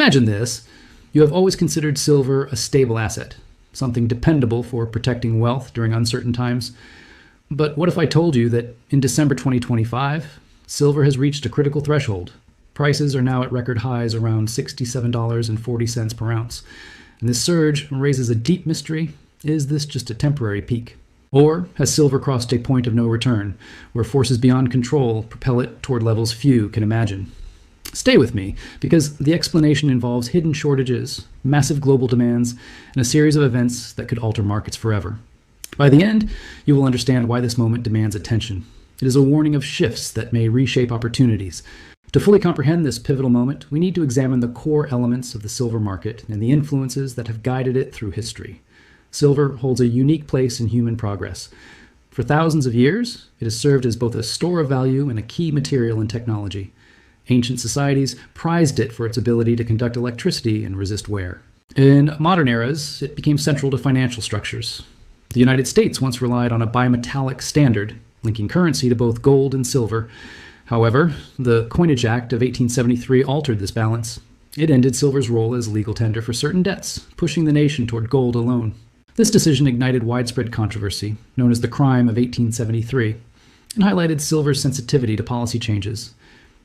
Imagine this. You have always considered silver a stable asset, something dependable for protecting wealth during uncertain times. But what if I told you that in December 2025, silver has reached a critical threshold? Prices are now at record highs around $67.40 per ounce. And this surge raises a deep mystery. Is this just a temporary peak? Or has silver crossed a point of no return, where forces beyond control propel it toward levels few can imagine? Stay with me, because the explanation involves hidden shortages, massive global demands, and a series of events that could alter markets forever. By the end, you will understand why this moment demands attention. It is a warning of shifts that may reshape opportunities. To fully comprehend this pivotal moment, we need to examine the core elements of the silver market and the influences that have guided it through history. Silver holds a unique place in human progress. For thousands of years, it has served as both a store of value and a key material in technology. Ancient societies prized it for its ability to conduct electricity and resist wear. In modern eras, it became central to financial structures. The United States once relied on a bimetallic standard, linking currency to both gold and silver. However, the Coinage Act of 1873 altered this balance. It ended silver's role as legal tender for certain debts, pushing the nation toward gold alone. This decision ignited widespread controversy, known as the Crime of 1873, and highlighted silver's sensitivity to policy changes.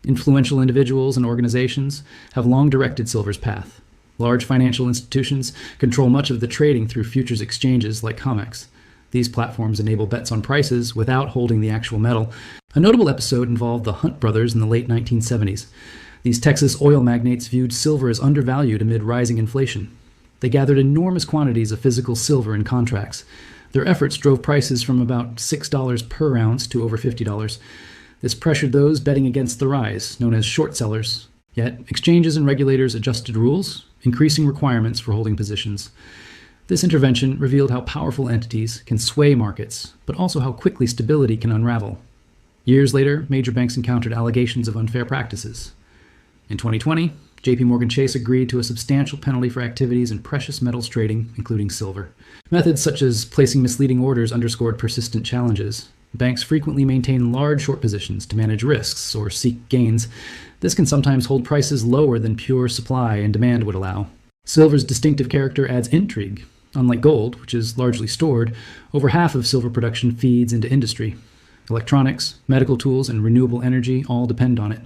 Influential individuals and organizations have long directed silver's path. Large financial institutions control much of the trading through futures exchanges like COMEX. These platforms enable bets on prices without holding the actual metal. A notable episode involved the Hunt brothers in the late 1970s. These Texas oil magnates viewed silver as undervalued amid rising inflation. They gathered enormous quantities of physical silver in contracts. Their efforts drove prices from about $6 per ounce to over $50. This pressured those betting against the rise, known as short sellers. Yet, exchanges and regulators adjusted rules, increasing requirements for holding positions. This intervention revealed how powerful entities can sway markets, but also how quickly stability can unravel. Years later, major banks encountered allegations of unfair practices. In 2020, JP Chase agreed to a substantial penalty for activities in precious metals trading, including silver. Methods such as placing misleading orders underscored persistent challenges. Banks frequently maintain large short positions to manage risks or seek gains. This can sometimes hold prices lower than pure supply and demand would allow. Silver's distinctive character adds intrigue. Unlike gold, which is largely stored, over half of silver production feeds into industry. Electronics, medical tools, and renewable energy all depend on it.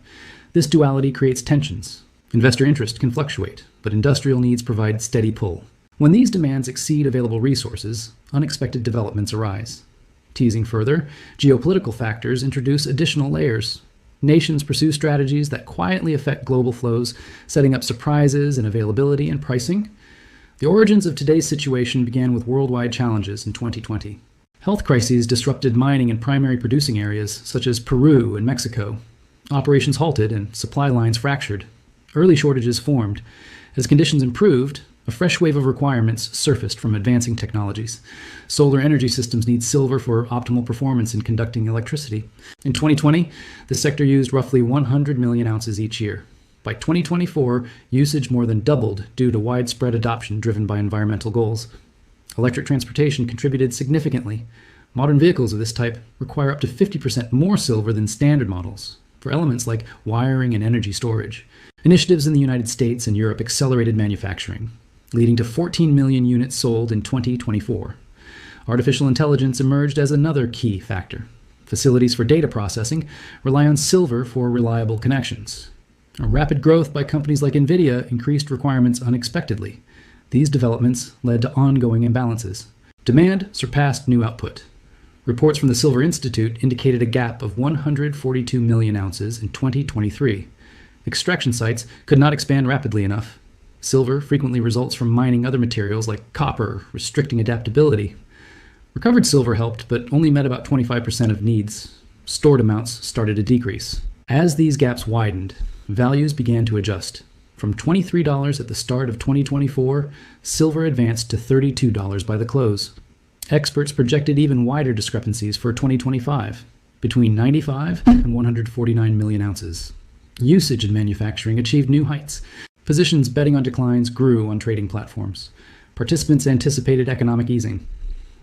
This duality creates tensions. Investor interest can fluctuate, but industrial needs provide steady pull. When these demands exceed available resources, unexpected developments arise. Teasing further, geopolitical factors introduce additional layers. Nations pursue strategies that quietly affect global flows, setting up surprises in availability and pricing. The origins of today's situation began with worldwide challenges in 2020. Health crises disrupted mining in primary producing areas, such as Peru and Mexico. Operations halted and supply lines fractured. Early shortages formed. As conditions improved, a fresh wave of requirements surfaced from advancing technologies. Solar energy systems need silver for optimal performance in conducting electricity. In 2020, the sector used roughly 100 million ounces each year. By 2024, usage more than doubled due to widespread adoption driven by environmental goals. Electric transportation contributed significantly. Modern vehicles of this type require up to 50% more silver than standard models for elements like wiring and energy storage. Initiatives in the United States and Europe accelerated manufacturing, leading to 14 million units sold in 2024. Artificial intelligence emerged as another key factor. Facilities for data processing rely on silver for reliable connections. A rapid growth by companies like NVIDIA increased requirements unexpectedly. These developments led to ongoing imbalances. Demand surpassed new output. Reports from the Silver Institute indicated a gap of 142 million ounces in 2023. Extraction sites could not expand rapidly enough. Silver frequently results from mining other materials like copper, restricting adaptability. Recovered silver helped, but only met about 25% of needs. Stored amounts started to decrease. As these gaps widened, values began to adjust. From $23 at the start of 2024, silver advanced to $32 by the close. Experts projected even wider discrepancies for 2025, between 95 and 149 million ounces. Usage in manufacturing achieved new heights. Positions betting on declines grew on trading platforms. Participants anticipated economic easing.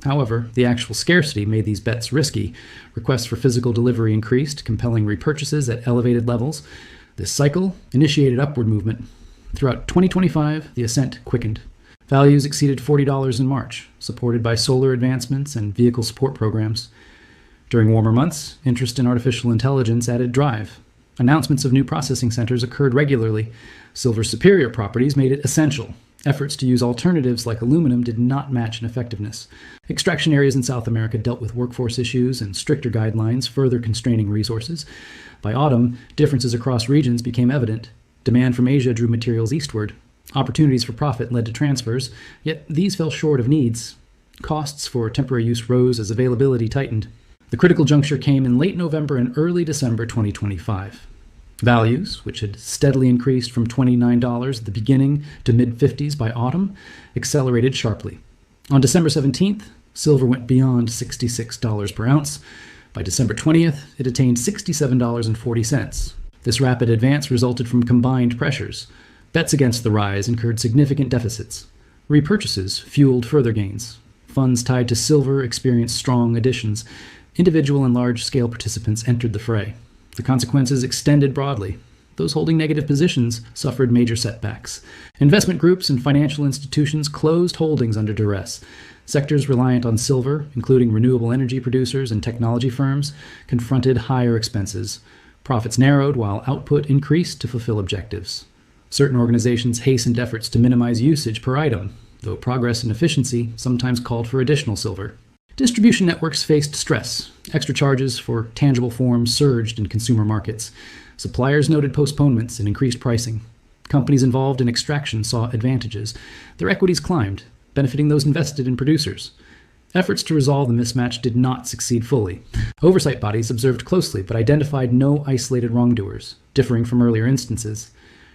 However, the actual scarcity made these bets risky. Requests for physical delivery increased, compelling repurchases at elevated levels. This cycle initiated upward movement. Throughout 2025, the ascent quickened. Values exceeded $40 in March, supported by solar advancements and vehicle support programs. During warmer months, interest in artificial intelligence added drive. Announcements of new processing centers occurred regularly. Silver's superior properties made it essential. Efforts to use alternatives like aluminum did not match in effectiveness. Extraction areas in South America dealt with workforce issues and stricter guidelines, further constraining resources. By autumn, differences across regions became evident. Demand from Asia drew materials eastward. Opportunities for profit led to transfers, yet these fell short of needs. Costs for temporary use rose as availability tightened. The critical juncture came in late November and early December 2025. Values, which had steadily increased from $29 at the beginning to mid-50s by autumn, accelerated sharply. On December 17th, silver went beyond $66 per ounce. By December 20th, it attained $67.40. This rapid advance resulted from combined pressures. Bets against the rise incurred significant deficits. Repurchases fueled further gains. Funds tied to silver experienced strong additions. Individual and large-scale participants entered the fray. The consequences extended broadly. Those holding negative positions suffered major setbacks. Investment groups and financial institutions closed holdings under duress. Sectors reliant on silver, including renewable energy producers and technology firms, confronted higher expenses. Profits narrowed while output increased to fulfill objectives. Certain organizations hastened efforts to minimize usage per item, though progress in efficiency sometimes called for additional silver. Distribution networks faced stress. Extra charges for tangible forms surged in consumer markets. Suppliers noted postponements and increased pricing. Companies involved in extraction saw advantages. Their equities climbed, benefiting those invested in producers. Efforts to resolve the mismatch did not succeed fully. Oversight bodies observed closely but identified no isolated wrongdoers, differing from earlier instances.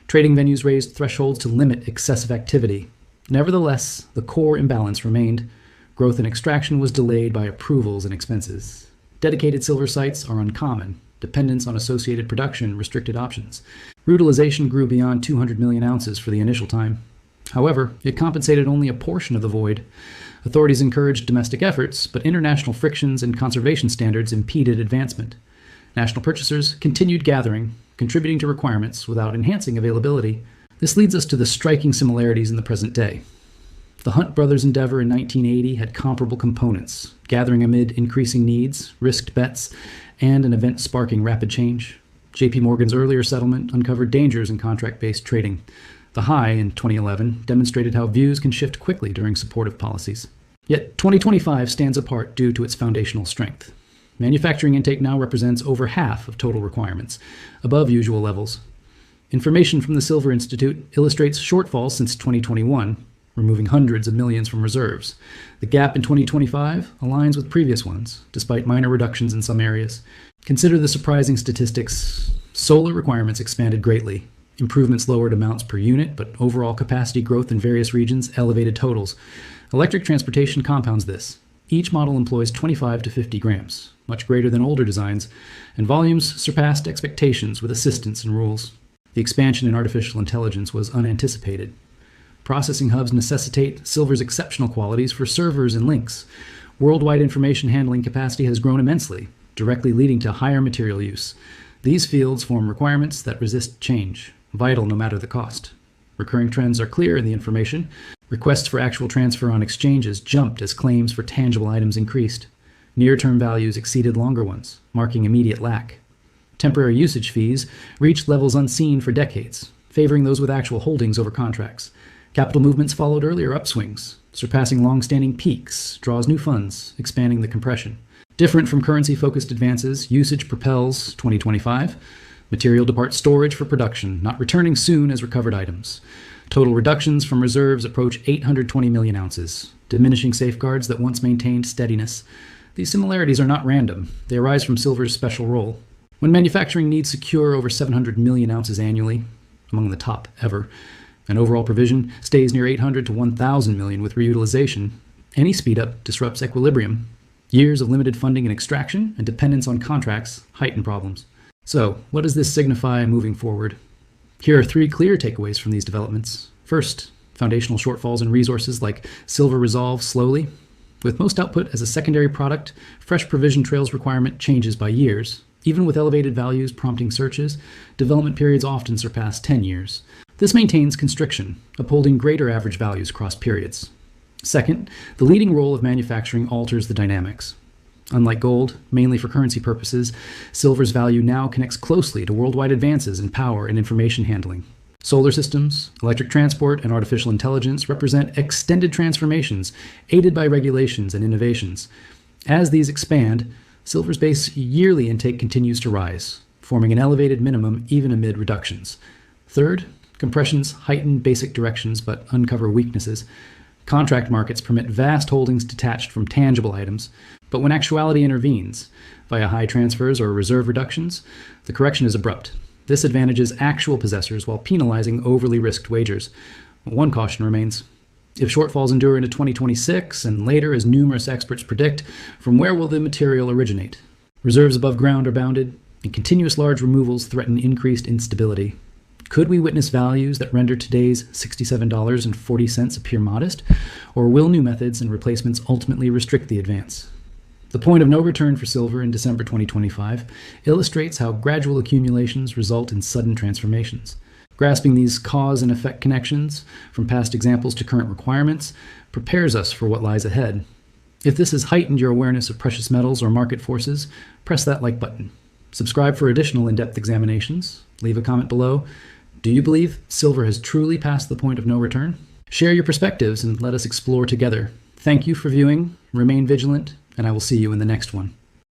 Trading venues raised thresholds to limit excessive activity. Nevertheless, the core imbalance remained. Growth in extraction was delayed by approvals and expenses. Dedicated silver sites are uncommon. Dependence on associated production restricted options. Rutilisation grew beyond 200 million ounces for the initial time. However, it compensated only a portion of the void. Authorities encouraged domestic efforts, but international frictions and conservation standards impeded advancement. National purchasers continued gathering, contributing to requirements without enhancing availability. This leads us to the striking similarities in the present day. The Hunt brothers' endeavor in 1980 had comparable components, gathering amid increasing needs, risked bets, and an event sparking rapid change. J.P. Morgan's earlier settlement uncovered dangers in contract-based trading. The high in 2011 demonstrated how views can shift quickly during supportive policies. Yet 2025 stands apart due to its foundational strength. Manufacturing intake now represents over half of total requirements, above usual levels. Information from the Silver Institute illustrates shortfalls since 2021, removing hundreds of millions from reserves. The gap in 2025 aligns with previous ones, despite minor reductions in some areas. Consider the surprising statistics. Solar requirements expanded greatly. Improvements lowered amounts per unit, but overall capacity growth in various regions elevated totals. Electric transportation compounds this. Each model employs 25 to 50 grams, much greater than older designs, and volumes surpassed expectations with assistance and rules. The expansion in artificial intelligence was unanticipated. Processing hubs necessitate silver's exceptional qualities for servers and links. Worldwide information handling capacity has grown immensely, directly leading to higher material use. These fields form requirements that resist change, vital no matter the cost. Recurring trends are clear in the information. Requests for actual transfer on exchanges jumped as claims for tangible items increased. Near-term values exceeded longer ones, marking immediate lack. Temporary usage fees reached levels unseen for decades, favoring those with actual holdings over contracts. Capital movements followed earlier upswings, surpassing long-standing peaks, draws new funds, expanding the compression. Different from currency-focused advances, usage propels 2025. Material departs storage for production, not returning soon as recovered items. Total reductions from reserves approach 820 million ounces, diminishing safeguards that once maintained steadiness. These similarities are not random. They arise from silver's special role. When manufacturing needs secure over 700 million ounces annually, among the top ever, and overall provision stays near 800 to 1,000 million with reutilization, any speed-up disrupts equilibrium. Years of limited funding and extraction and dependence on contracts heighten problems. So, what does this signify moving forward? Here are 3 clear takeaways from these developments. First, foundational shortfalls in resources like silver resolve slowly. With most output as a secondary product, fresh provision trails requirement changes by years. Even with elevated values prompting searches, development periods often surpass 10 years. This maintains constriction, upholding greater average values across periods. Second, the leading role of manufacturing alters the dynamics. Unlike gold, mainly for currency purposes, silver's value now connects closely to worldwide advances in power and information handling. Solar systems, electric transport, and artificial intelligence represent extended transformations aided by regulations and innovations. As these expand, silver's base yearly intake continues to rise, forming an elevated minimum even amid reductions. Third, compressions heighten basic directions but uncover weaknesses. Contract markets permit vast holdings detached from tangible items, but when actuality intervenes, via high transfers or reserve reductions, the correction is abrupt. This advantages actual possessors while penalizing overly risked wagers. One caution remains. If shortfalls endure into 2026 and later, as numerous experts predict, from where will the material originate? Reserves above ground are bounded, and continuous large removals threaten increased instability. Could we witness values that render today's $67.40 appear modest, or will new methods and replacements ultimately restrict the advance? The point of no return for silver in December 2025 illustrates how gradual accumulations result in sudden transformations. Grasping these cause and effect connections, from past examples to current requirements, prepares us for what lies ahead. If this has heightened your awareness of precious metals or market forces, press that like button. Subscribe for additional in-depth examinations. Leave a comment below. Do you believe silver has truly passed the point of no return? Share your perspectives and let us explore together. Thank you for viewing, remain vigilant, and I will see you in the next one.